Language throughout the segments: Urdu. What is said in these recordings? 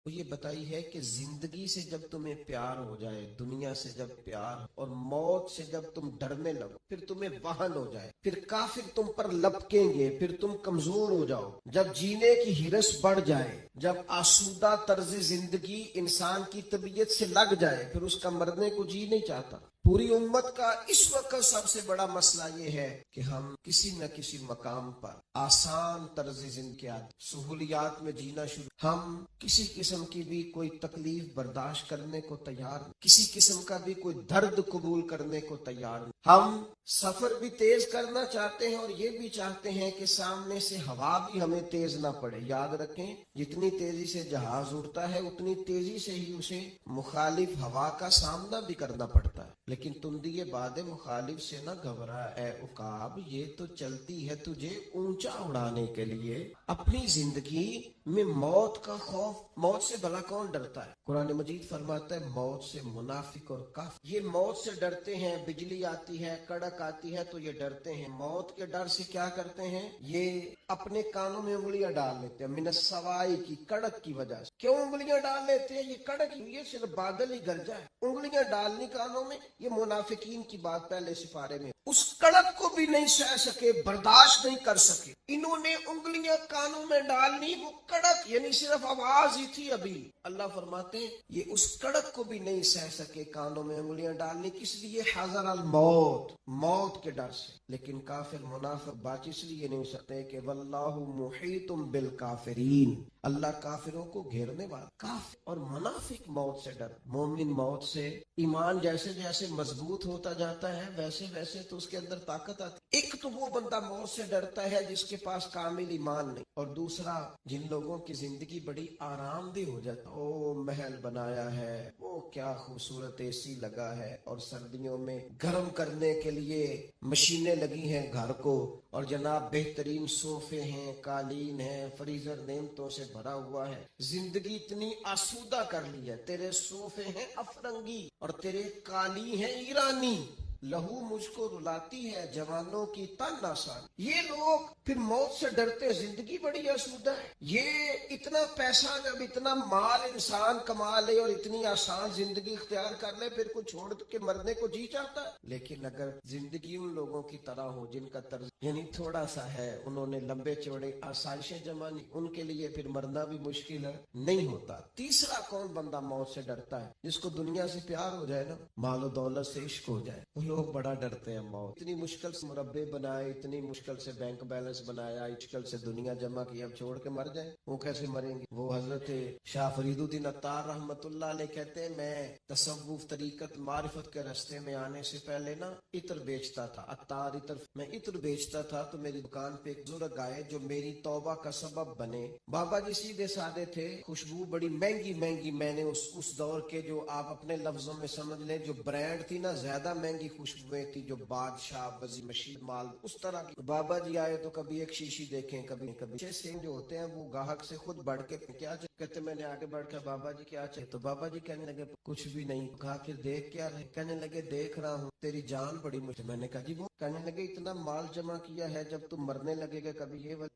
وہ یہ بتائی ہے کہ زندگی سے جب تمہیں پیار ہو جائے، دنیا سے جب پیار اور موت سے جب تم ڈرنے لگو، پھر تمہیں وہن ہو جائے، پھر کافر تم پر لپکیں گے، پھر تم کمزور ہو جاؤ، جب جینے کی ہرس بڑھ جائے، جب آسودہ طرز زندگی انسان کی طبیعت سے لگ جائے، پھر اس کا مرنے کو جی نہیں چاہتا۔ پوری امت کا اس وقت سب سے بڑا مسئلہ یہ ہے کہ ہم کسی نہ کسی مقام پر آسان طرز زندگی، سہولیات میں جینا شروع، ہم کسی قسم کی بھی کوئی تکلیف برداشت کرنے کو تیار نہیں، کسی قسم کا بھی کوئی درد قبول کرنے کو تیار نہیں۔ ہم سفر بھی تیز کرنا چاہتے ہیں اور یہ بھی چاہتے ہیں کہ سامنے سے ہوا بھی ہمیں تیز نہ پڑے۔ یاد رکھیں، جتنی تیزی سے جہاز اڑتا ہے اتنی تیزی سے ہی اسے مخالف ہوا کا سامنا بھی کرنا پڑتا ہے۔ لیکن تندی باد مخالف سے نہ گھبرا اے عقاب، یہ تو چلتی ہے تجھے اونچا اڑانے کے لیے۔ اپنی زندگی میں موت کا خوف، موت سے بھلا کون ڈرتا ہے؟ قرآن مجید فرماتا ہے موت سے منافق اور کافر یہ موت سے ڈرتے ہیں۔ بجلی آتی ہے، کڑک آتی ہے تو یہ ڈرتے ہیں۔ موت کے ڈر سے کیا کرتے ہیں؟ یہ اپنے کانوں میں انگلیاں ڈال لیتے ہیں، من السوائی کی، کڑک کی وجہ سے۔ کیوں انگلیاں ڈال لیتے ہیں؟ یہ کڑک، یہ صرف بادل ہی گرجا ہے، انگلیاں ڈالنی کانوں میں، یہ منافقین کی بات پہلے سپارے میں۔ اس کڑک کو بھی نہیں سہ سکے، برداشت نہیں کر سکے، انہوں نے انگلیاں کانوں میں ڈالنی، وہ کڑک یعنی صرف آواز ہی تھی ابھی۔ اللہ فرماتے ہیں یہ اس کڑک کو بھی نہیں سہ سکے کانوں میں انگلیاں ڈالنی، کس لیے؟ حذر الموت، موت کے ڈر سے۔ لیکن کافر منافق بات اس لیے نہیں سکتے کہ واللہ محیط بالکافرین، اللہ کافروں کو گھیرنے والا۔ کافر اور منافق موت سے ڈر، مومن موت سے، ایمان جیسے جیسے مضبوط ہوتا جاتا ہے ویسے ویسے تو اس کے اندر طاقت آتی۔ ایک تو وہ بندہ موت سے ڈرتا ہے جس کے پاس کامل ایمان نہیں، اور دوسرا جن لوگوں کی زندگی بڑی آرام دہ ہو جاتا، او محل بنایا ہے، وہ کیا خوبصورت اے سی لگا ہے، اور سردیوں میں گرم کرنے کے لیے مشینیں لگی ہیں گھر کو، اور جناب بہترین صوفے ہیں، قالین ہیں، فریزر نعمتوں سے بھرا ہوا ہے۔ زندگی اتنی آسودہ کر لی ہے، تیرے صوفے ہیں افرنگی اور تیرے قالین ہیں ایرانی، لہو مجھ کو رلاتی ہے جوانوں کی تن آسان۔ یہ لوگ پھر موت سے ڈرتے، زندگی بڑی آسودہ ہے۔ یہ اتنا پیسہ جب اتنا مال انسان کما لے اور اتنی آسان زندگی اختیار کر لے، پھر کوئی چھوڑ کے مرنے کو جی چاہتا ہے؟ لیکن اگر زندگی ان لوگوں کی طرح ہو جن کا طرز یعنی تھوڑا سا ہے، انہوں نے لمبے چوڑے آسائشیں جمع نہیں، ان کے لیے پھر مرنا بھی مشکل ہے، نہیں ہوتا۔ تیسرا کون بندہ موت سے ڈرتا ہے؟ جس کو دنیا سے پیار ہو جائے نا، مال و دولت سے عشق ہو جائے، وہ لوگ بڑا ڈرتے ہیں موت۔ اتنی مشکل سے مربے بنائے، اتنی مشکل سے بینک بیلنس بنایا، مشکل سے دنیا جمع کی، اب چھوڑ کے مر جائیں، وہ کیسے مریں گے؟ وہ حضرت شاہ فرید الدین عطار رحمت اللہ علیہ کہتے ہیں میں تصوف طریقت معرفت کے راستے میں آنے سے پہلے نا عطر بیچتا تھا، عطار عطر، میں عطر بیچتا تھا تو میری دکان پہ ایک بزرگ آئے جو میری توبہ کا سبب بنے۔ بابا جی سیدھے سادے تھے، خوشبو بڑی مہنگی مہنگی، میں نے اس دور کے جو آپ اپنے لفظوں میں سمجھ لیں جو برانڈ تھی نا، زیادہ مہنگی خوشبوئیں تھی، جو بادشاہ بزی مشید مال اس طرح کی۔ بابا جی آئے تو کبھی ایک شیشی دیکھیں، کبھی سیم جو ہوتے ہیں وہ گاہک سے خود بڑھ کے کیا کہتے، میں نے آگے بڑھ کے بابا جی کیا چاہیے، تو بابا جی کہنے لگے کچھ بھی نہیں۔ کہا کہ دیکھ کیا رہے؟ کہنے لگے دیکھ رہا ہوں تیری جان بڑی مجھے۔ میں نے کہا جی وہ؟ کہنے لگے اتنا مال جمع کیا ہے، جب تم مرنے لگے گا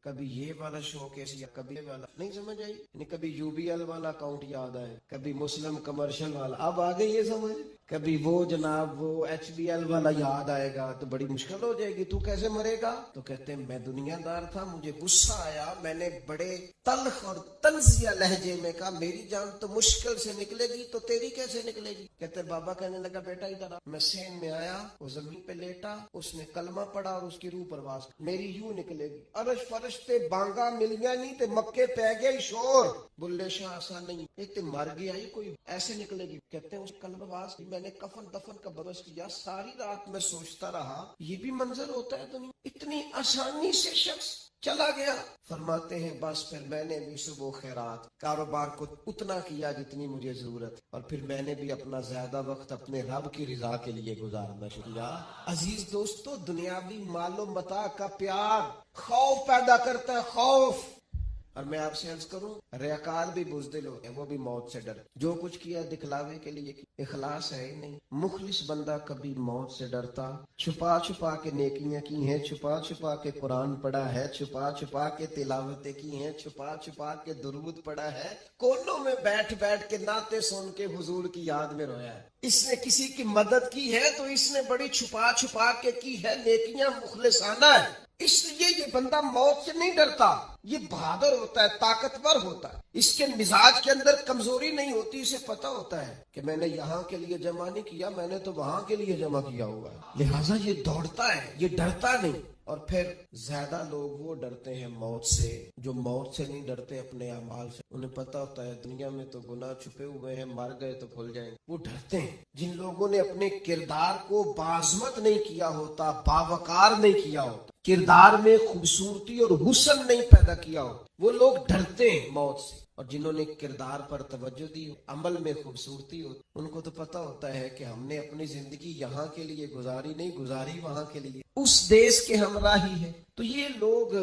کبھی یہ والا شو کیس یا کبھی یہ والا، نہیں سمجھ آئی؟ یعنی کبھی یو بی ایل والا اکاؤنٹ یاد آئے، کبھی مسلم کمرشل والا، اب آگے یہ سمجھ، کبھی وہ جناب وہ ایچ بی ایل والا یاد آئے گا تو بڑی مشکل ہو جائے گی، تو کیسے مرے گا؟ تو کہتے ہیں میں دنیا دار تھا، مجھے غصہ آیا، میں نے بڑے تلخ اور طنزیہ لہجے میں کہا میری جان تو مشکل سے نکلے گی تو تیری کیسے نکلے گی؟ کہتے بابا کہنے لگا بیٹا ادھر آ۔ میں سین میں آیا، وہ زمین پہ لیٹا، اس نے کلمہ پڑھا اور اس کی روح پرواز، میری یوں نکلے گی، عرش فرش تے بانگا ملیاں نہیں تے مکے پہ گئے شور، بلے شاہ آسان نہیں، ایک تے مر گیا ہی کوئی ایسے نکلے گی۔ کہتے ہیں اس کلمہ باز میں نے کفن دفن کا بندوبست کیا، ساری رات میں سوچتا رہا یہ بھی منظر ہوتا ہے دنیا، اتنی آسانی سے شخص چلا گیا۔ فرماتے ہیں بس پھر میں نے بھی صبح خیرات کاروبار کو اتنا کیا جتنی مجھے ضرورت، اور پھر میں نے بھی اپنا زیادہ وقت اپنے رب کی رضا کے لیے گزارنا شروع کیا۔ عزیز دوستو، دنیاوی مال و متاع کا پیار خوف پیدا کرتا ہے، خوف۔ اور میں آپ سے عرض کروں ریاکار بھی بزدل ہوتے ہیں، وہ بھی موت سے ڈر، جو کچھ کیا دکھلاوے کے لیے کیا، اخلاص ہے ہی نہیں۔ مخلص بندہ کبھی موت سے ڈرتا، چھپا چھپا کے نیکیاں کی ہیں، چھپا چھپا کے قرآن پڑھا ہے، چھپا چھپا کے تلاوتیں کی ہیں، چھپا چھپا کے درود پڑھا ہے، کونوں میں بیٹھ بیٹھ کے نعتیں سن کے حضور کی یاد میں رویا ہے۔ اس نے کسی کی مدد کی ہے تو اس نے بڑی چھپا چھپا کے کی ہے، نیکیاں مخلصانہ ہے، اس لیے یہ بندہ موت سے نہیں ڈرتا، یہ بہادر ہوتا ہے، طاقتور ہوتا ہے، اس کے مزاج کے اندر کمزوری نہیں ہوتی، اسے پتا ہوتا ہے کہ میں نے یہاں کے لیے جمع نہیں کیا، میں نے تو وہاں کے لیے جمع کیا ہوا ہے، لہٰذا یہ دوڑتا ہے، یہ ڈرتا نہیں۔ اور پھر زیادہ لوگ وہ ڈرتے ہیں موت سے جو موت سے نہیں ڈرتے اپنے اعمال سے، انہیں پتا ہوتا ہے دنیا میں تو گناہ چھپے ہوئے ہیں، مر گئے تو کھل جائیں گے، وہ ڈرتے ہیں۔ جن لوگوں نے اپنے کردار کو باعظمت نہیں کیا ہوتا، باوقار نہیں کیا ہوتا، کردار میں خوبصورتی اور حسن نہیں پیدا کیا ہوتا، وہ لوگ ڈرتے ہیں موت سے۔ اور جنہوں نے کردار پر توجہ دی، عمل میں خوبصورتی ہوتی، ان کو تو پتا ہوتا ہے کہ ہم نے اپنی زندگی یہاں کے لیے گزاری نہیں، گزاری وہاں کے لیے، اس دیش کے ہمراہی ہے۔ تو یہ لوگ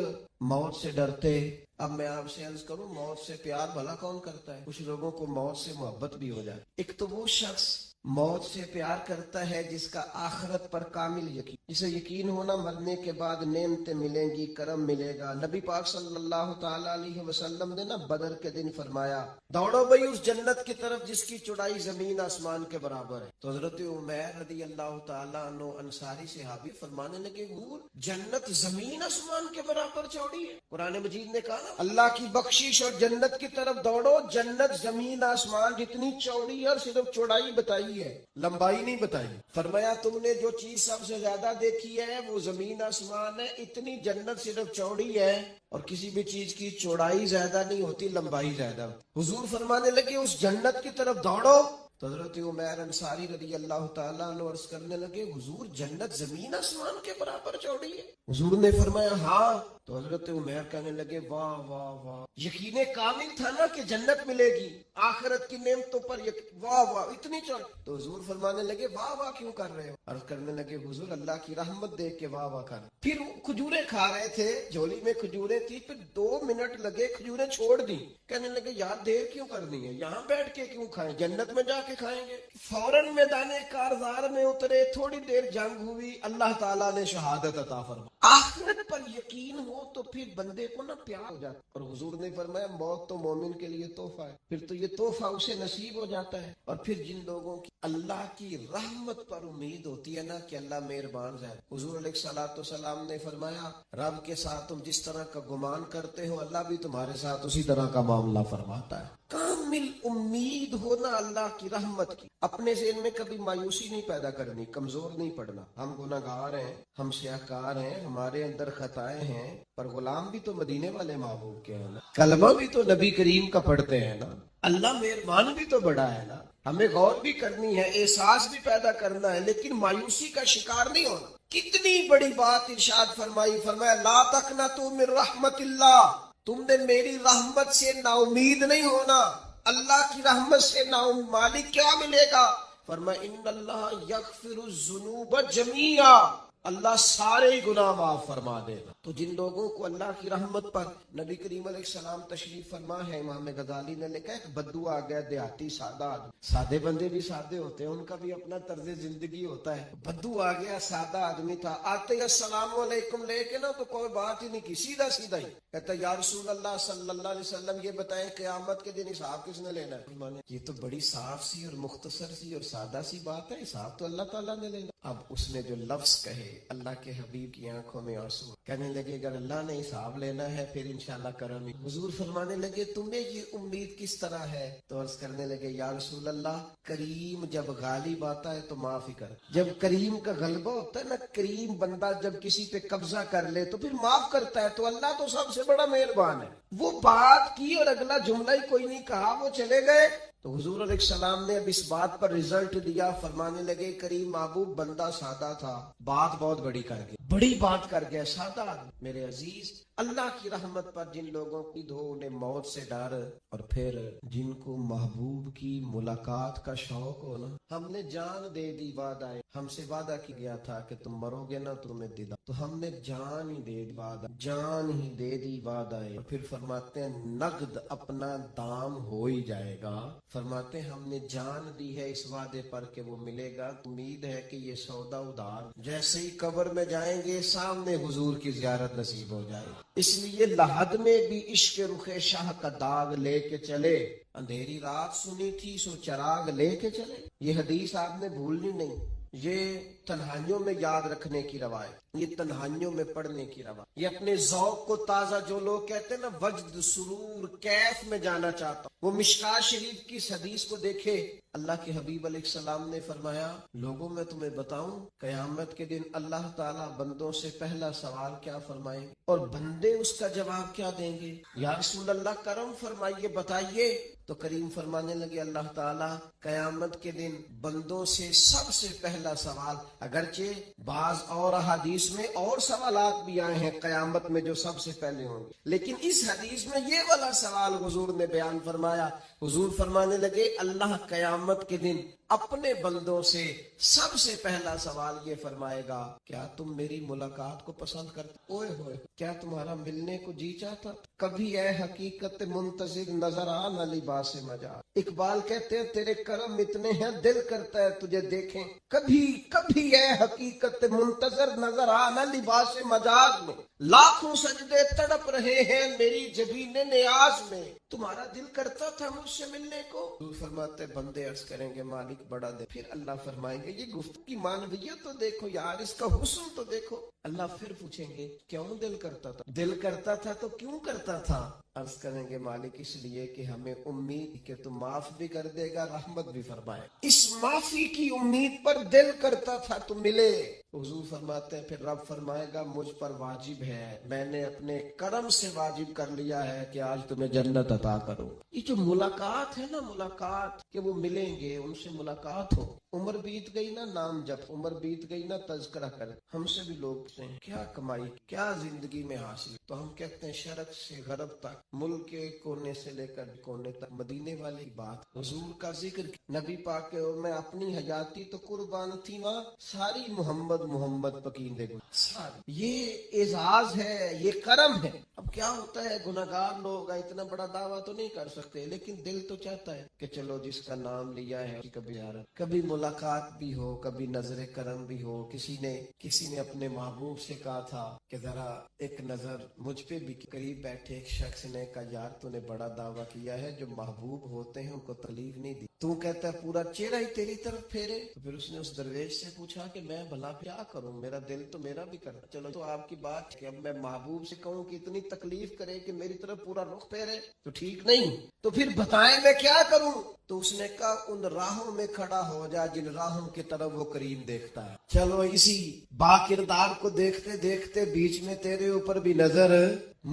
موت سے ڈرتے۔ اب میں آپ سے عرض کروں موت سے پیار بھلا کون کرتا ہے؟ کچھ لوگوں کو موت سے محبت بھی ہو جائے۔ ایک تو وہ شخص موت سے پیار کرتا ہے جس کا آخرت پر کامل یقین، جسے یقین ہونا مرنے کے بعد نعمتیں ملیں گی، کرم ملے گا۔ نبی پاک صلی اللہ تعالی علیہ وسلم نے نا بدر کے دن فرمایا دوڑو بھائی اس جنت کی طرف جس کی چوڑائی زمین آسمان کے برابر ہے۔ تو حضرت عمیر رضی اللہ تعالیٰ عنہ انصاری صحابی فرمانے لگے حضور جنت زمین آسمان کے برابر چوڑی ہے؟ قرآن مجید نے کہا نا اللہ کی بخشش اور جنت کی طرف دوڑو، جنت زمین آسمان جتنی چوڑی ہے اور صرف چوڑائی بتائی ہے، لمبائی نہیں بتائی۔ فرمایا تم نے جو چیز سب سے زیادہ دیکھی ہے وہ زمین آسمان ہے، اتنی جنت صرف چوڑی ہے، اور کسی بھی چیز کی چوڑائی زیادہ نہیں ہوتی، لمبائی زیادہ ہوتی۔ حضور فرمانے لگے اس جنت کی طرف دوڑو، تو حضرت عمیر انصاری رضی اللہ تعالیٰ عنہ عرض کرنے لگے حضور جنت زمین آسمان کے برابر چوڑی ہے؟ حضور نے فرمایا ہاں۔ تو حضرت عمیر کہنے لگے واہ واہ واہ، یقین کامل تھا نا کہ جنت ملے گی، آخرت کی نعمتوں پر واہ واہ اتنی چوڑی۔ تو حضور فرمانے لگے واہ واہ کیوں کر رہے ہو؟ عرض کرنے لگے حضور اللہ کی رحمت دیکھ کے واہ واہ کر۔ پھر کھجوریں کھا رہے تھے، جھولی میں کھجوریں تھی، پھر 2 منٹ لگے کھجوریں چھوڑ دی، کہنے لگے یار دیر کیوں کرنی ہے، یہاں بیٹھ کے کیوں کھائیں، جنت میں جا کے کھائیں گے۔ فوراً میدان کارزار میں اترے، تھوڑی دیر جنگ ہوئی، اللہ تعالیٰ نے شہادت عطا فرمائی۔ آخرت پر یقین ہو تو پھر بندے کو نا پیار ہو جاتا، اور حضور نے فرمایا موت تو مومن کے لیے تحفہ ہے، پھر تو یہ تحفہ اسے نصیب ہو جاتا ہے۔ اور پھر جن لوگوں کی اللہ کی رحمت پر امید ہوتی ہے نا کہ اللہ مہربان ہے، حضور علیہ الصلوۃ والسلام نے فرمایا رب کے ساتھ تم جس طرح کا گمان کرتے ہو اللہ بھی تمہارے ساتھ اسی طرح کا معاملہ فرماتا ہے۔ کامل امید ہونا اللہ کی رحمت کی، اپنے ذہن میں کبھی مایوسی نہیں پیدا کرنی، کمزور نہیں پڑنا۔ ہم گناہگار ہیں، ہم سیاہکار ہیں، ہمارے اندر خطائیں ہیں، پر غلام بھی تو مدینے والے محبوب کے ہیں نا، کلمہ بھی تو نبی کریم کا پڑھتے ہیں نا، اللہ مہربان بھی تو بڑا ہے نا۔ ہمیں غور بھی کرنی ہے، احساس بھی پیدا کرنا ہے، لیکن مایوسی کا شکار نہیں ہونا۔ کتنی بڑی بات ارشاد فرمائی، فرمایا لا تقنطوا من رحمت اللہ، تم نے میری رحمت سے نا امید نہیں ہونا۔ اللہ کی رحمت سے نا مالک کیا ملے گا؟ فرمایا ان اللہ یغفر الذنوب جميعا، اللہ سارے گناہ معاف فرما دے گا۔ تو جن لوگوں کو اللہ کی رحمت پر نبی کریم علیہ السلام تشریف فرما ہے، امام غزالی نے لکھا ہے بدو آ گیا دیہاتی سادہ آدمی، سادے بندے بھی سادے ہوتے ہیں، ان کا بھی اپنا طرز زندگی ہوتا ہے۔ بدو آ گیا سادہ آدمی تھا، آتے السلام علیکم لے کے نا تو کوئی بات ہی نہیں کی، سیدھا سیدھا ہی کہتا یا رسول اللہ صلی اللہ علیہ وسلم یہ بتائیں قیامت کے دن حساب کس نے لینا ہے؟ یہ تو بڑی صاف سی اور مختصر سی اور سادہ سی بات ہے، حساب تو اللہ تعالیٰ نے لینا۔ اب اس نے جو لفظ کہے اللہ کے حبیب کی آنکھوں میں آنسو، کہنے لگے اگر اللہ نے حساب لینا ہے پھر انشاءاللہ کرم ہی۔ حضور فرمانے لگے تمہیں یہ امید کس طرح ہے؟ تو عرض کرنے لگے یا رسول اللہ کریم جب غالب آتا ہے تو معاف ہی کر، جب کریم کا غلبہ ہوتا ہے نا، کریم بندہ جب کسی پہ قبضہ کر لے تو پھر معاف کرتا ہے، تو اللہ تو سب سے بڑا مہربان ہے۔ وہ بات کی اور اگلا جملہ ہی کوئی نہیں کہا، وہ چلے گئے۔ تو حضور علیہ السلام نے اب اس بات پر رزلٹ دیا، فرمانے لگے کریم محبوب بندہ سادہ تھا، بات بہت بڑی کر گیا، بڑی بات کر گیا، سادہ آدمی۔ میرے عزیز اللہ کی رحمت پر جن لوگوں کی دو انہیں موت سے ڈر، اور پھر جن کو محبوب کی ملاقات کا شوق ہو نا، ہم نے جان دے دی، وعدہ ہے ہم سے وعدہ کیا گیا تھا کہ تم مرو گے نا تمہیں دیدا، تو ہم نے جان ہی دے دی، وعدہ جان ہی دے دی، وعدہ ہے۔ اور پھر فرماتے ہیں نقد اپنا دام ہو ہی جائے گا، فرماتے ہیں ہم نے جان دی ہے اس وعدے پر کہ وہ ملے گا، امید ہے کہ یہ سودا ادھار، جیسے ہی قبر میں جائیں گے سامنے حضور کی زیارت نصیب ہو جائے گی۔ اس لیے لحد میں بھی عشق رخ شاہ کا داغ لے کے چلے، اندھیری رات سنی تھی سو چراغ لے کے چلے۔ یہ حدیث آپ نے بھولنی نہیں، یہ تنہائیوں میں یاد رکھنے کی روایت، یہ تنہائیوں میں پڑھنے کی روایت، یہ اپنے ذوق کو تازہ، جو لوگ کہتے ہیں نا وجد سرور کیف میں جانا چاہتا ہوں، وہ مشکاۃ شریف کی اس حدیث کو دیکھے۔ اللہ کے حبیب علیہ السلام نے فرمایا لوگوں میں تمہیں بتاؤں قیامت کے دن اللہ تعالیٰ بندوں سے پہلا سوال کیا فرمائیں گے اور بندے اس کا جواب کیا دیں گے؟ یا رسول اللہ کرم فرمائیے، بتائیے۔ تو کریم فرمانے لگے اللہ تعالیٰ قیامت کے دن بندوں سے سب سے پہلا سوال، اگرچہ بعض اور احادیث میں اور سوالات بھی آئے ہیں قیامت میں جو سب سے پہلے ہوں گے، لیکن اس حدیث میں یہ والا سوال حضور نے بیان فرمایا۔ حضور فرمانے لگے اللہ قیامت کے دن اپنے بندوں سے سب سے پہلا سوال یہ فرمائے گا کیا تم میری ملاقات کو پسند کرتے؟ اوئے ہوئے، کیا تمہارا ملنے کو جی چاہتا؟ کبھی اے حقیقت منتظر نظر آ نہ لباس مجاز۔ اقبال کہتے ہیں تیرے کرم اتنے ہیں دل کرتا ہے تجھے دیکھیں، کبھی کبھی اے حقیقت منتظر نظر آ نہ لباس مجاز میں، لاکھوں سجدے تڑپ رہے ہیں میری جبین نیاز میں، تمہارا دل کرتا تھا مجھ سے ملنے کو؟ فرماتے بندے عرض کریں گے مالک بڑا دے، پھر اللہ فرمائیں گے یہ گفتگو کی معنویت تو دیکھو یار، اس کا حسن تو دیکھو۔ اللہ پھر پوچھیں گے کیوں دل کرتا تھا؟ دل کرتا تھا تو کیوں کرتا تھا؟ عرض کریں گے مالک اس لیے کہ ہمیں امید کہ تو معاف بھی کر دے گا، رحمت بھی فرمائے، اس معافی کی امید پر دل کرتا تھا تو ملے۔ حضور فرماتے ہیں پھر رب فرمائے گا مجھ پر واجب ہے، میں نے اپنے کرم سے واجب کر لیا ہے کہ آج تمہیں جنت عطا کروں۔ یہ جو ملاقات ہے نا، ملاقات کہ وہ ملیں گے، ان سے ملاقات ہو۔ عمر بیت گئی نا نام جب، عمر بیت گئی نا تذکرہ کر، ہم سے بھی لوگ پوچھتے ہیں کیا کمائی، کیا زندگی میں حاصل، تو ہم کہتے ہیں شرق سے غرب تک، ملک کے کونے سے لے کر کونے تک، مدینے والی بات، حضور کا ذکر، نبی پاک کے میں اپنی حیاتی تو قربان تھی وہاں ساری محمد محمد پکیندے گو ساری۔ یہ اعزاز ہے، یہ کرم ہے۔ اب کیا ہوتا ہے گناہگار لوگ اتنا بڑا دعویٰ تو نہیں کر سکتے، لیکن دل تو چاہتا ہے کہ چلو جس کا نام لیا ہے کبھی زیارت، کبھی ملاقات بھی ہو، کبھی نظر کرم بھی ہو۔ کسی نے اپنے محبوب سے کہا تھا کہ ذرا ایک نظر مجھ پہ بھی، قریب بیٹھے ایک شخص نے کہا یار تو نے بڑا دعویٰ کیا ہے جو محبوب ہوتے ہیں ان کو تکلیف نہیں دی، تو کہتا ہے پورا چہرہ ہی تیری طرف پھیرے۔ تو پھر اس نے اس درویش سے پوچھا کہ میں بھلا کیا کروں، میرا دل تو میرا بھی کرتا، چلو تو آپ کی بات کہ اب میں محبوب سے کہوں کہ اتنی تکلیف کرے کہ میری طرف پورا رخ پھیرے تو ٹھیک نہیں، تو پھر بتائیں میں کیا کروں؟ تو اس نے کہا ان راہوں میں کھڑا ہو جا جن راہوں کی طرف وہ کریم دیکھتا ہے۔ چلو اسی با کردار کو دیکھتے دیکھتے بیچ میں تیرے اوپر بھی نظر،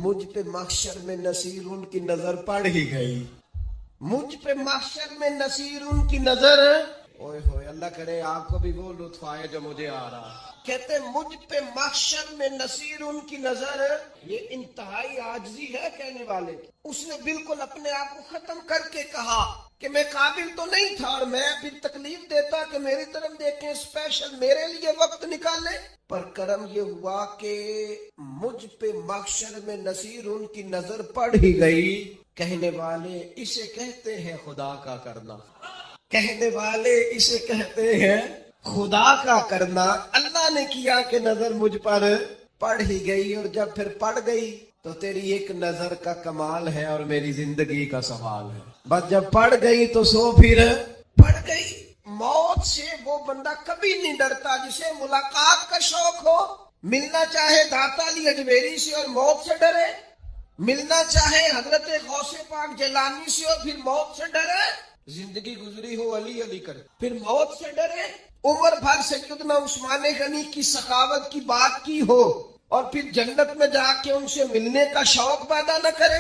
مجھ پہ محشر میں نصیر ان کی نظر پڑ ہی گئی، مجھ پہ محشر میں نصیر ان کی نظر، اوئے ہوئے اللہ کرے آپ کو بھی وہ لطف آئے جو مجھے آ رہا۔ کہتے مجھ پہ محشر میں نصیر ان کی نظر، یہ انتہائی عاجزی ہے کہنے والے کی۔ اس نے بالکل اپنے آپ کو ختم کر کے کہا کہ میں قابل تو نہیں تھا اور میں پھر تکلیف دیتا کہ میری طرف دیکھیں اسپیشل میرے لیے وقت نکالے، پر کرم یہ ہوا کہ مجھ پہ محشر میں نصیر ان کی نظر پڑ ہی گئی۔ کہنے والے اسے کہتے ہیں خدا کا کرنا، کہنے والے اسے کہتے ہیں خدا کا کرنا۔ اللہ نے کیا کہ نظر مجھ پر پڑ ہی گئی، اور جب پھر پڑ گئی تو تیری ایک نظر کا کمال ہے اور میری زندگی کا سوال ہے، بس جب پڑ گئی تو سو پھر پڑ گئی۔ موت سے وہ بندہ کبھی نہیں ڈرتا جسے ملاقات کا شوق ہو، ملنا چاہے داتا علی اجمیری سے اور موت سے ڈرے، ملنا چاہے حضرت غوث پاک جیلانی سے اور پھر موت سے ڈرے، زندگی گزری ہو علی علی کر پھر موت سے ڈرے، عمر بھر سیدنا عثمان غنی کی سخاوت کی بات کی ہو اور پھر جنت میں جا کے ان سے ملنے کا شوق پیدا نہ کرے،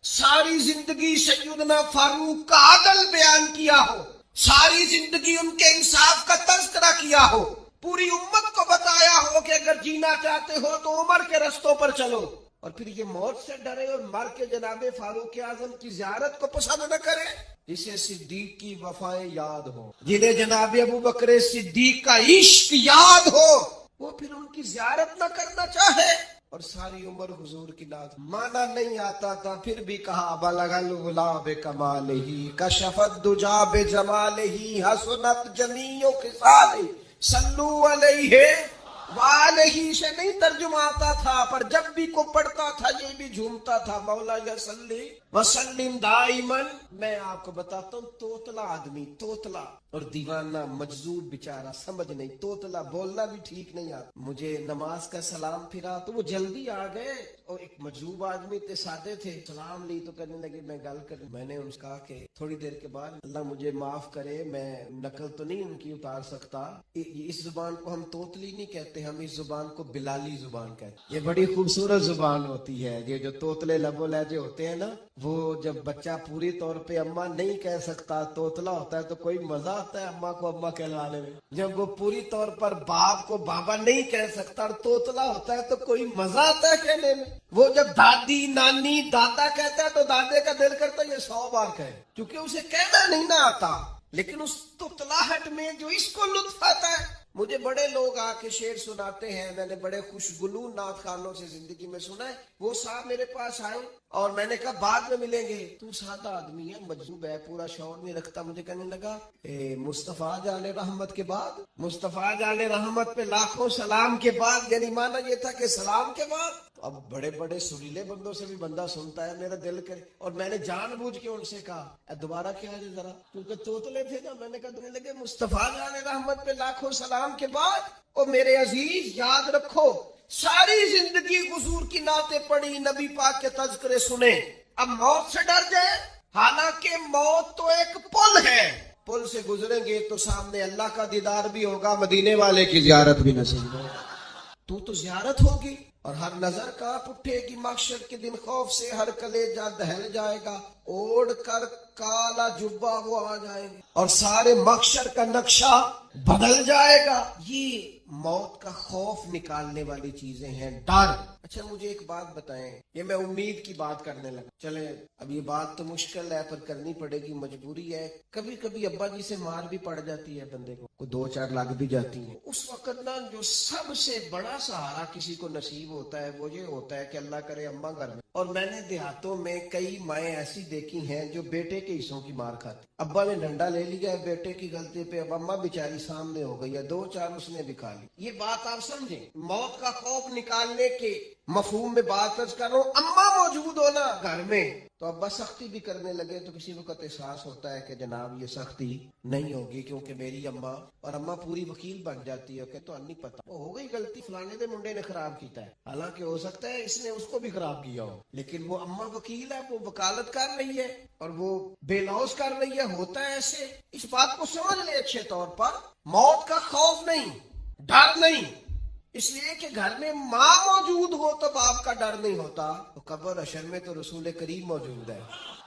ساری زندگی سیدنا فاروق کا عدل بیان کیا ہو، ساری زندگی ان کے انصاف کا تذکرہ کیا ہو، پوری امت کو بتایا ہو کہ اگر جینا چاہتے ہو تو عمر کے رستوں پر چلو، اور پھر یہ موت سے ڈرے اور مر کے جناب فاروق اعظم کی زیارت کو پسند نہ کرے. جسے صدیق کی وفائیں یاد ہو، جنہیں جناب ابو بکر صدیق کا عشق یاد ہو، وہ پھر ان کی زیارت نہ کرنا چاہے. اور ساری عمر حضور کی نعت مانا نہیں آتا تھا، پھر بھی کہا بلغ العلا بکمالہ کشف الدجا بجمالہ حسنت جمیع خصالہ صلو علیہ والہ سے نہیں ترجمہ آتا تھا، پر جب بھی کو پڑھتا تھا یہ بھی جھومتا تھا. مولا یا صلی وسلم دائماً. میں آپ کو بتاتا ہوں، توتلا آدمی، توتلا اور دیوانہ مجذوب بیچارہ، سمجھ نہیں، توتلا بولنا بھی ٹھیک نہیں آتا. مجھے نماز کا سلام پھرا تو وہ جلدی آ گئے، اور ایک مجذوب آدمی تھے، سادے تھے. سلام لی تو کہنے لگے میں گل کر. میں نے ان سے کہا کہ تھوڑی دیر کے بعد اللہ مجھے معاف کرے، میں نقل تو نہیں ان کی اتار سکتا. اس زبان کو ہم توتلی نہیں کہتے، ہم اس زبان کو بلالی زبان کہتے ہیں. یہ بڑی خوبصورت زبان ہوتی ہے. یہ جو توتلے لب و لہجے ہوتے ہیں نا، وہ جب بچہ پوری طور پہ اماں نہیں کہہ سکتا، توتلا ہوتا ہے، تو کوئی مزہ آتا ہے اماں کو اماں کہلانے میں. جب وہ پوری طور پر باپ کو بابا نہیں کہہ سکتا اور توتلا ہوتا ہے تو کوئی مزہ آتا ہے کہنے میں. وہ جب دادی نانی دادا کہتا ہے تو دادے کا دل کرتا ہے یہ 100 بار کہے، کیونکہ اسے کہنا نہیں نہ آتا. لیکن اس توتلاہٹ میں جو اس کو لطف آتا ہے. مجھے بڑے لوگ آ کے شعر سناتے ہیں، میں نے بڑے خوشگلو نعت خوانوں سے زندگی میں سنا ہے. وہ صاحب میرے پاس آئے اور میں نے کہا بعد میں ملیں گے، تو سادہ آدمی ہے، مجذوب ہے، پورا شعور نہیں رکھتا. مجھے کہنے لگا مصطفیٰ جان رحمت کے بعد، مصطفیٰ جان رحمت پہ لاکھوں سلام کے بعد، یعنی مانا یہ تھا کہ سلام کے بعد. اب بڑے بڑے سریلے بندوں سے بھی بندہ سنتا ہے، میرا دل کرے. اور میں نے جان بوجھ کے ان سے کہا دوبارہ کیا ہے ذرا، کیونکہ توتلے تھے نا. میں نے کہا تمہیں لگے مصطفیٰ جان رحمت پہ لاکھوں سلام کے بعد. اور میرے عزیز یاد رکھو، ساری زندگی حضور کی نعتیں پڑھی، نبی پاک کے تذکرے سنے، اب موت سے ڈر جائے. حالانکہ موت تو ایک پل ہے، پل سے گزریں گے تو سامنے اللہ کا دیدار بھی ہوگا، مدینے والے کی زیارت بھی نصیب ہوگا. تو زیارت ہوگی اور ہر نظر کانپ اٹھے گی. محشر کے دن خوف سے ہر کلیجہ دہل جائے گا، اوڑھ کر کالا جبہ وہ آ جائیں گے اور سارے محشر کا نقشہ بدل جائے گا. یہ موت کا خوف نکالنے والی چیزیں ہیں، ڈر. اچھا مجھے ایک بات بتائیں، یہ میں امید کی بات کرنے لگا. چلے اب یہ بات تو مشکل ہے پر کرنی پڑے گی، مجبوری ہے. کبھی کبھی ابا جی سے مار بھی پڑ جاتی ہے بندے کو 2-4 لگ بھی جاتی ہیں. اس وقت نا جو سب سے بڑا سہارا کسی کو نصیب ہوتا ہے وہ یہ ہوتا ہے کہ اللہ کرے اماں گھر میں. اور میں نے دیہاتوں میں کئی مائیں ایسی دیکھی ہیں جو بیٹے کے حصوں کی مار کھاتی. ابا نے ڈنڈا لے لیا ہے بیٹے کی غلطی پہ، اب اماں بیچاری سامنے ہو گئی ہے، 2-4 اس نے بھی کھا لی. یہ بات آپ سمجھیں، موت کا خوف نکالنے کے مفہوم میں بات کر رہا ہوں. اماں موجود ہونا گھر میں تو ابا سختی بھی کرنے لگے تو کسی وقت احساس ہوتا ہے کہ جناب یہ سختی نہیں ہوگی کیونکہ میری اماں، اور اماں پوری وکیل بن جاتی ہے کہ تو نہیں پتا وہ ہو گئی غلطی، فلانے دے منڈے نے خراب کیتا ہے، حالانکہ ہو سکتا ہے اس نے اس کو بھی خراب کیا ہو، لیکن وہ اماں وکیل ہے، وہ وکالت کر رہی ہے اور وہ بے لوث کر رہی ہے. ہوتا ہے ایسے. اس بات کو سمجھ لے اچھے طور پر، موت کا خوف نہیں، ڈر نہیں، اس لیے کہ گھر میں ماں موجود ہو تو باپ کا ڈر نہیں ہوتا. تو قبر حشر میں تو رسول کریم موجود ہے،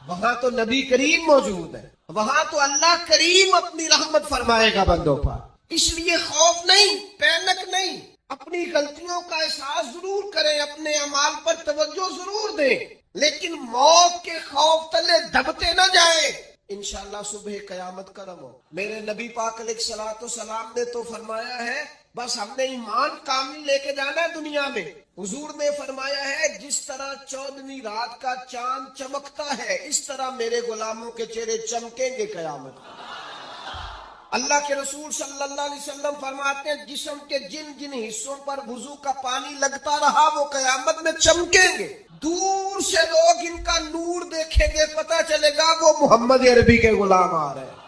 وہاں تو نبی کریم موجود ہے، وہاں تو اللہ کریم اپنی رحمت فرمائے گا بندوں پر. اس لیے خوف نہیں، پینک نہیں، اپنی غلطیوں کا احساس ضرور کریں، اپنے اعمال پر توجہ ضرور دیں، لیکن موت کے خوف تلے دبتے نہ جائیں. انشاءاللہ صبح قیامت کرم ہو. میرے نبی پاک علیہ الصلوۃ والسلام نے تو فرمایا ہے بس ہم نے ایمان کامل لے کے جانا ہے دنیا میں. حضور نے فرمایا ہے جس طرح 14ویں رات کا چاند چمکتا ہے اس طرح میرے غلاموں کے چہرے چمکیں گے قیامت. اللہ کے رسول صلی اللہ علیہ وسلم فرماتے ہیں جسم کے جن جن حصوں پر وضو کا پانی لگتا رہا وہ قیامت میں چمکیں گے. دور سے لوگ ان کا نور دیکھیں گے، پتہ چلے گا وہ محمد عربی کے غلام آ رہے ہیں.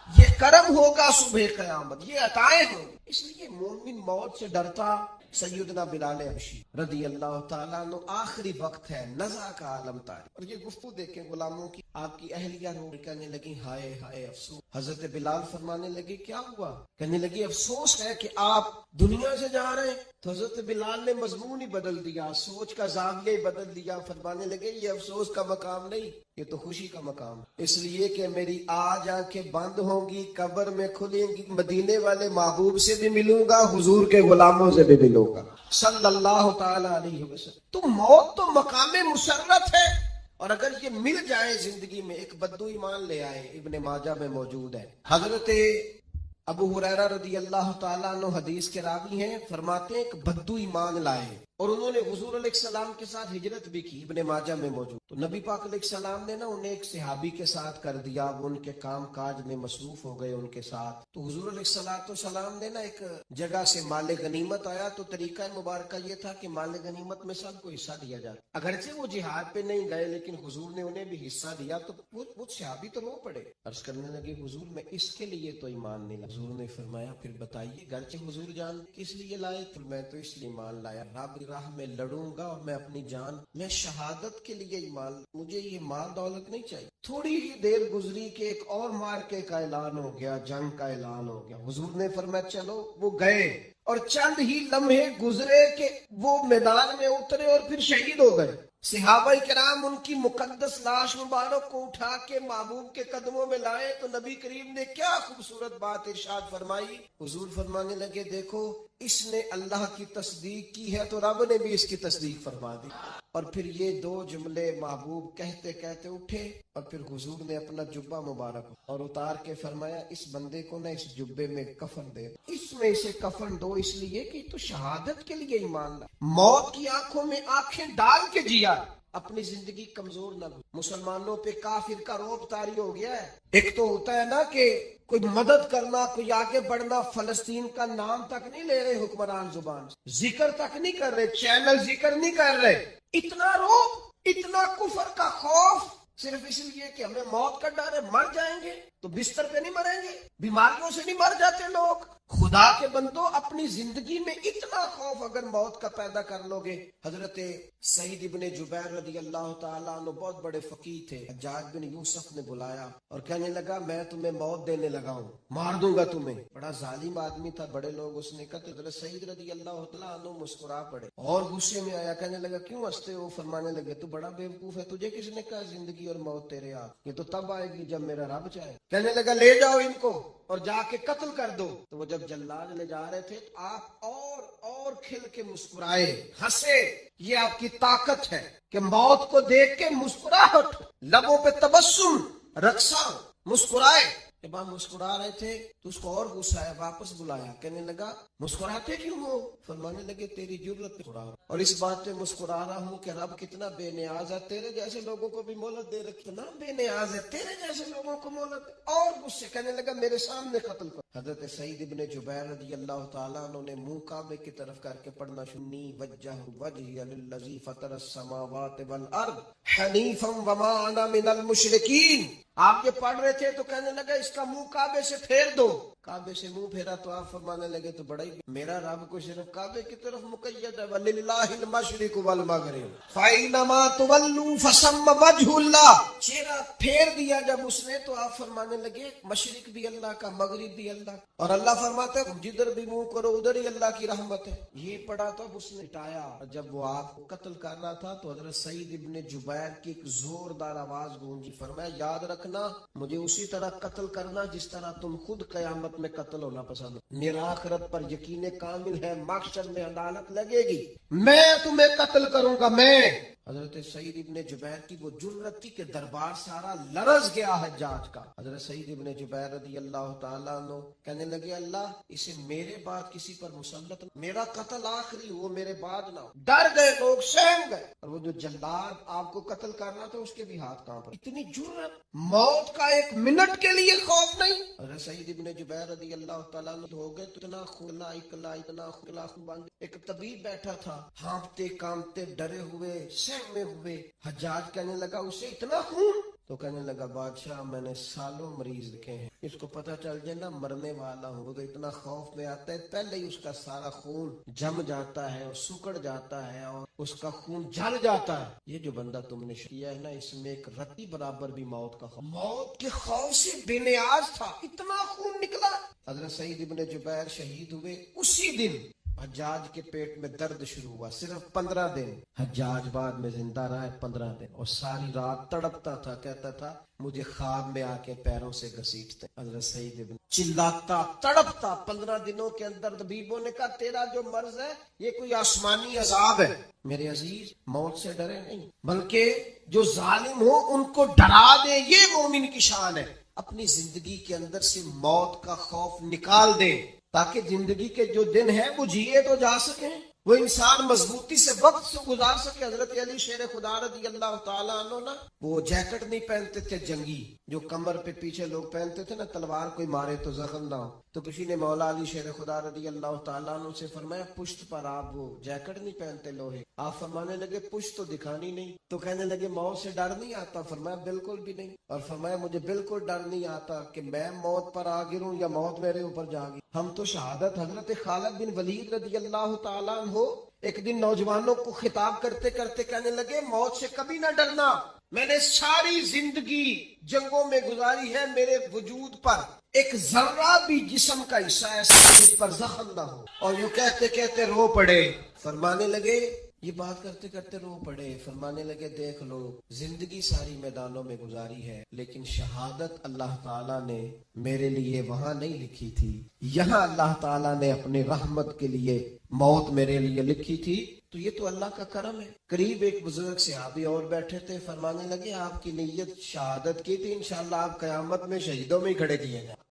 یہ کرم ہوگا صبح قیامت، یہ عطائیں ہوں. اس لیے مومن موت سے ڈرتا. سیدنا بلال حبشی رضی اللہ تعالیٰ عنہ، آخری وقت ہے، نزع کا عالم تاریخ، اور یہ گفتگو دیکھیں غلاموں کی. آپ کی اہلیہ رو کہنے لگی ہائے ہائے افسوس، حضرت بلال فرمانے لگے کیا ہوا؟ کہنے لگی افسوس ہے کہ آپ دنیا سے جا رہے ہیں۔ تو حضرت بلال نے مضمون ہی بدل دیا، سوچ کا زاویہ ہی بدل دیا، فرمانے لگے یہ افسوس کا مقام نہیں، یہ تو خوشی کا مقام، اس لیے کہ میری آج آنکھیں بند ہوں گی، قبر میں کھلیں گی، مدینے والے محبوب سے بھی ملوں گا، حضور کے غلاموں سے بھی ملوں گا صلی اللہ تعالی علیہ وسلم۔ تو موت تو مقام مسرت ہے، اور اگر یہ مل جائے زندگی میں، ایک بدو ایمان لے آئے، ابن ماجہ میں موجود ہے، حضرت ابو ہریرہ رضی اللہ تعالیٰ عنہ حدیث کے راوی ہیں، فرماتے ہیں ایک بدو ایمان لائے اور انہوں نے حضور علیہ السلام کے ساتھ ہجرت بھی کی، ابن ماجہ میں موجود۔ تو نبی پاک علیہ السلام نے نا انہیں ایک صحابی کے ساتھ کر دیا، وہ ان کے کام کاج میں مصروف ہو گئے ان کے ساتھ۔ تو حضور علیہ السلام نے نا ایک جگہ سے مال غنیمت آیا، تو طریقہ مبارکہ یہ تھا کہ مال غنیمت میں سب کو حصہ دیا جاتا، اگرچہ وہ جہاد پہ نہیں گئے لیکن حضور نے انہیں بھی حصہ دیا۔ تو وہ صحابی تو رو پڑے، عرض کرنے لگے حضور میں اس کے لیے تو ایمان نہیں لایا۔ حضور نے فرمایا پھر بتائیے، گرچہ حضور جان کس لیے لائے؟ تو میں تو اس لیے ایمان لایا، رب کی راہ میں لڑوں گا اور میں اپنی جان، میں شہادت کے لیے ایمان، مجھے یہ مال دولت نہیں چاہیے۔ تھوڑی ہی دیر گزری کہ ایک اور مارکے کا اعلان ہو گیا، جنگ کا اعلان ہو گیا۔ حضور نے فرمایا چلو، وہ گئے اور چند ہی لمحے گزرے کہ وہ میدان میں اترے اور پھر شہید ہو گئے۔ صحابہ کرام ان کی مقدس لاش مبارک کو اٹھا کے محبوب کے قدموں میں لائے، تو نبی کریم نے کیا خوبصورت بات ارشاد فرمائی۔ حضور فرمانے لگے دیکھو اس نے اللہ کی تصدیق کی ہے تو رب نے بھی اس کی تصدیق فرما دی۔ اور پھر یہ دو جملے محبوب کہتے کہتے اٹھے اور پھر حضور نے اپنا جبہ مبارک اور اتار کے فرمایا اس بندے کو نہ اس جبے میں کفن دے، اس میں اسے کفن دو، اس لیے کہ تو شہادت کے لیے ایمان لا، موت کی آنکھوں میں آنکھیں ڈال کے جیا، اپنی زندگی کمزور نہ ہو۔ مسلمانوں پہ کافر کا روب طاری ہو گیا ہے۔ ایک تو ہوتا ہے نا کہ کوئی مدد کرنا، کوئی آگے بڑھنا، فلسطین کا نام تک نہیں لے رہے حکمران زبان، ذکر تک نہیں کر رہے، چینل ذکر نہیں کر رہے، اتنا روب، اتنا کفر کا خوف، صرف اس لیے کہ ہمیں موت کا ڈر ہے، مر جائیں گے تو بستر پہ نہیں مریں گے، بیماریوں سے نہیں مر جاتے لوگ۔ خدا کے بندو اپنی زندگی میں اتنا خوف اگر موت کا پیدا کر لو گے۔ حضرت سعید ابن جبیر رضی اللہ تعالیٰ عنہ بہت بڑے فقیہ تھے، حجاج بن یوسف نے بلایا اور کہنے لگا میں تمہیں موت دینے لگا ہوں، مار دوں گا تمہیں۔ بڑا ظالم آدمی تھا، بڑے لوگ اس نے کہا تو حضرت سعید رضی اللہ تعالیٰ عنہ مسکرا پڑے اور غصے میں آیا، کہنے لگا کیوں ہنستے ہو؟ فرمانے لگے تو بڑا بیوقوف ہے، تجھے کس نے کہا زندگی اور موت تیرے ہاتھ، یہ تو تب آئے گی جب میرا رب چاہے۔ کہنے لگا لے جاؤ ان کو اور جا کے قتل کر دو۔ تو وہ جب جلاد لے جا رہے تھے تو آپ اور کھل کے مسکرائے، ہنسے، یہ آپ کی طاقت ہے کہ موت کو دیکھ کے مسکراہٹ، لبوں پہ تبسم، رقصہ، مسکرائے۔ جب آپ مسکرا رہے تھے تو اس کو اور غصہ آیا، واپس بلایا، کہنے لگا مسکراتے کیوں ہو؟ فرمانے لگے تیری جرت پہ اور اس بات پہ مسکرا رہا ہوں کہ رب کتنا بے نیاز ہے، تیرے جیسے لوگوں کو بھی مہلت دے رکھی، اتنا بے نیاز ہے، تیرے جیسے لوگوں کو مہلت دے۔ اور غصے، کہنے لگا میرے سامنے قتل کر۔ حضرت سعید ابن جبیر رضی اللہ تعالیٰ عنہ نے منہ کعبے کی طرف کر کے پڑھنا شنی وجہ وجہی للذی فطر السماوات والارض حنیفا وما انا من المشرکین۔ آپ یہ پڑھ رہے تھے تو کہنے لگا اس کا منہ کعبے سے پھیر دو۔ کعبے سے منہ پھیرا تو آپ فرمانے لگے تو بڑا ہی، میرا رب کو صرف کعبے کی طرف مقید ہے، وَلِلَّهِ الْمَشْرِقُ وَالْمَغْرِبُ فَأَيْنَمَا تُوَلُّوا فَثَمَّ وَجْهُ اللَّهِ۔ چہرہ پھیر دیا جب اس نے تو آپ فرمانے لگے مشرق بھی اللہ کا، مغرب بھی اللہ کا، اور اللہ فرماتا ہے جدھر بھی منہ کرو ادھر ہی اللہ کی رحمت ہے۔ یہ پڑھا تو اس نے ہٹایا، اور جب وہ آپ کو قتل کر رہا تھا تو حضرت سعید ابن جبیر کی ایک زوردار آواز گونجی، فرمایا یاد رکھنا مجھے اسی طرح قتل کرنا جس طرح تم خود قیامت میں قتل ہونا پسند، میرا آخرت پر یقین کامل ہے، محشر میں عدالت لگے گی، میں تمہیں قتل کروں گا میں۔ حضرت سعید ابن جبیر کی وہ جرت تھی کہ دربار سارا لرز گیا حجاج کا۔ حضرت سعید ابن جبیر رضی اللہ تعالیٰ عنہ کہنے لگے اللہ اسے میرے بعد کسی پر مسلط، میرا قتل آخری ہو، میرے بعد نہ ہو۔ ڈر گئے لوگ، سہم گئے، اور وہ جو جلاد آپ کو قتل کرنا تھا اس کے بھی ہاتھ کانپ رہے۔ اتنی جرت، موت کا ایک منٹ کے لیے خوف نہیں۔ حضرت سعید ابن جبیر رضی اللہ تعالیٰ عنہ ہو گئے تو اتنا کھلا اکلا، اتنا کھلا بند، ایک طبیب بیٹھا تھا، ہانپتے کامتے ڈرے ہوئے سہمے ہوئے۔ حجاج کہنے لگا اسے اتنا خون؟ تو کہنے لگا بادشاہ میں نے سالوں مریض لکھے ہیں، اس کو پتہ چل جائے نا مرنے والا ہوں تو اتنا خوف میں آتا ہے، پہلے ہی اس کا سارا خون جم جاتا ہے اور سکڑ جاتا ہے اور اس کا خون جل جاتا ہے۔ یہ جو بندہ تم نے کیا ہے نا، اس میں ایک رتی برابر بھی موت کا خوف، موت کے خوف سے بے نیاز تھا، اتنا خون نکلا۔ حضرت سعید ابن جبیر شہید ہوئے اسی دن حجاج کے پیٹ میں درد شروع ہوا، صرف 15 دن حجاج بعد میں زندہ رہا ہے، 15 دن، اور ساری رات تڑپتا تھا، کہتا تھا مجھے خواب میں آ کے پیروں سے گھسیٹتے۔ حضرت سعید ابن چلاتا تڑپتا 15 دنوں کے اندر۔ طبیبوں نے کہا تیرا جو مرض ہے یہ کوئی آسمانی عذاب ہے۔ میرے عزیز موت سے ڈرے نہیں، بلکہ جو ظالم ہو ان کو ڈرا دے، یہ مومن کی شان ہے۔ اپنی زندگی کے اندر سے موت کا خوف نکال دے تاکہ زندگی کے جو دن ہیں وہ جیے تو جا سکیں، وہ انسان مضبوطی سے وقت سے گزار سکے۔ حضرت علی شیر خدا رضی اللہ تعالیٰ عنہ نا وہ جیکٹ نہیں پہنتے تھے جنگی، جو کمر پہ پیچھے لوگ پہنتے تھے نا، تلوار کوئی مارے تو زخم نہ ہو۔ تو کسی نے مولا علی شیر خدا رضی اللہ تعالیٰ عنہ سے فرمایا پشت پر آپ وہ جیکٹ نہیں پہنتے لوہے؟ آپ فرمانے لگے پشت تو دکھانی نہیں۔ تو کہنے لگے موت سے ڈر نہیں آتا؟ فرمایا بالکل بھی نہیں۔ اور فرمایا مجھے بالکل ڈر نہیں آتا کہ میں موت پر آ گروں یا موت میرے اوپر جا گی۔ ہم تو شہادت حضرت خالد بن ولید رضی اللہ تعالیٰ عنہ ایک دن نوجوانوں کو خطاب کرتے کرتے کہنے لگے موت سے کبھی نہ ڈرنا، میں نے ساری زندگی جنگوں میں گزاری ہے، میرے وجود پر ایک ذرہ بھی جسم کا حصہ ایسا جس پر زخم نہ ہو۔ اور یوں کہتے کہتے رو پڑے۔ فرمانے لگے یہ بات کرتے کرتے رو پڑے، فرمانے لگے دیکھ لو زندگی ساری میدانوں میں گزاری ہے، لیکن شہادت اللہ تعالیٰ نے میرے لیے وہاں نہیں لکھی تھی، یہاں اللہ تعالیٰ نے اپنی رحمت کے لیے موت میرے لیے لکھی تھی۔ تو یہ تو اللہ کا کرم ہے۔ قریب ایک بزرگ صحابی اور بیٹھے تھے، فرمانے لگے آپ کی نیت شہادت کی تھی، انشاءاللہ آپ قیامت میں شہیدوں میں ہی کھڑے کیے جائیں۔